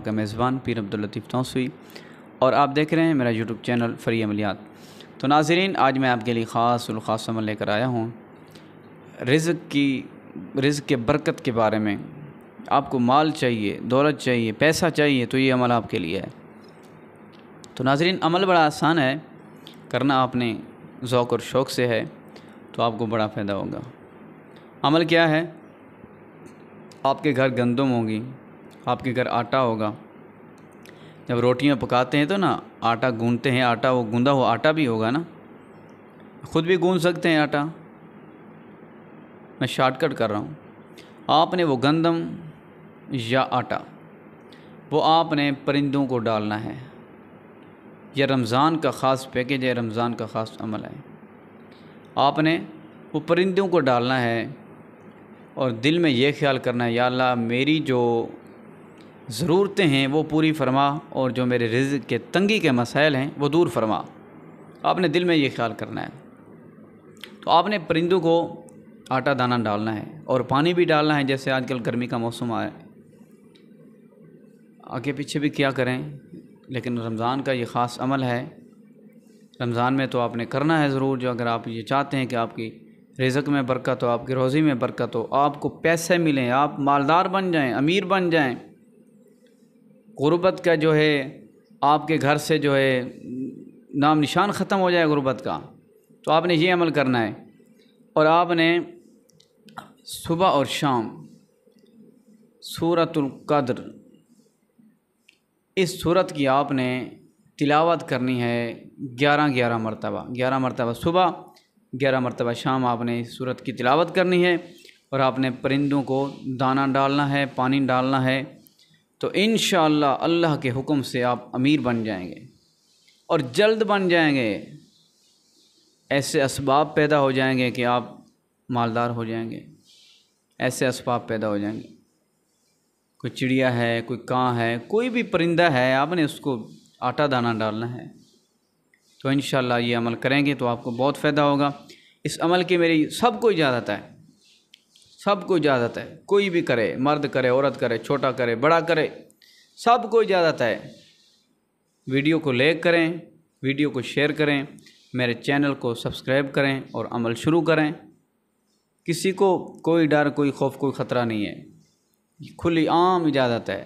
کا میزبان پیر عبداللطیف توسوئی اور آپ دیکھ رہے ہیں میرا یوٹیوب چینل فری عملیات۔ تو ناظرین، آج میں آپ کے لیے خاص عمل لے کر آیا ہوں رزق کے برکت کے بارے میں۔ آپ کو مال چاہیے، دولت چاہیے، پیسہ چاہیے تو یہ عمل آپ کے لیے ہے۔ تو ناظرین، عمل بڑا آسان ہے، کرنا آپ نے ذوق اور شوق سے ہے تو آپ کو بڑا فائدہ ہوگا۔ عمل کیا ہے؟ آپ کے گھر گندم ہوگی، آپ کے گھر آٹا ہوگا۔ جب روٹیاں پکاتے ہیں تو نا آٹا گوندتے ہیں، آٹا وہ گوندا ہوا آٹا بھی ہوگا نا، خود بھی گوند سکتے ہیں آٹا۔ میں شارٹ کٹ کر رہا ہوں۔ آپ نے وہ گندم یا آٹا وہ آپ نے پرندوں کو ڈالنا ہے۔ یہ رمضان کا خاص پیکیج ہے، رمضان کا خاص عمل ہے۔ آپ نے وہ پرندوں کو ڈالنا ہے اور دل میں یہ خیال کرنا ہے، یا اللہ میری جو ضرورتیں ہیں وہ پوری فرما اور جو میرے رزق کے تنگی کے مسائل ہیں وہ دور فرما۔ آپ نے دل میں یہ خیال کرنا ہے۔ تو آپ نے پرندوں کو آٹا دانہ ڈالنا ہے اور پانی بھی ڈالنا ہے، جیسے آج کل گرمی کا موسم آیا، آگے پیچھے بھی کیا کریں، لیکن رمضان کا یہ خاص عمل ہے۔ رمضان میں تو آپ نے کرنا ہے ضرور، جو اگر آپ یہ چاہتے ہیں کہ آپ کی رزق میں برکت ہو، آپ کی روزی میں برکت ہو، آپ کو پیسے ملیں، آپ مالدار بن جائیں، امیر بن جائیں، غربت کا جو ہے آپ کے گھر سے جو ہے نام نشان ختم ہو جائے غربت کا، تو آپ نے یہ عمل کرنا ہے۔ اور آپ نے صبح اور شام سورۃ القدر، اس سورت کی آپ نے تلاوت کرنی ہے 11 مرتبہ صبح، 11 مرتبہ شام آپ نے اس سورت کی تلاوت کرنی ہے، اور آپ نے پرندوں کو دانہ ڈالنا ہے، پانی ڈالنا ہے، تو انشاءاللہ اللہ کے حکم سے آپ امیر بن جائیں گے اور جلد بن جائیں گے۔ ایسے اسباب پیدا ہو جائیں گے کہ آپ مالدار ہو جائیں گے، ایسے اسباب پیدا ہو جائیں گے۔ کوئی چڑیا ہے، کوئی کاں ہے، کوئی بھی پرندہ ہے، آپ نے اس کو آٹا دانہ ڈالنا ہے، تو انشاءاللہ یہ عمل کریں گے تو آپ کو بہت فائدہ ہوگا۔ اس عمل کی میری سب کو اجازت ہے، سب کو اجازت ہے، کوئی بھی کرے، مرد کرے، عورت کرے، چھوٹا کرے، بڑا کرے، سب کو اجازت ہے۔ ویڈیو کو لائک کریں، ویڈیو کو شیئر کریں، میرے چینل کو سبسکرائب کریں اور عمل شروع کریں۔ کسی کو کوئی ڈر، کوئی خوف، کوئی خطرہ نہیں ہے، کھلی عام اجازت ہے۔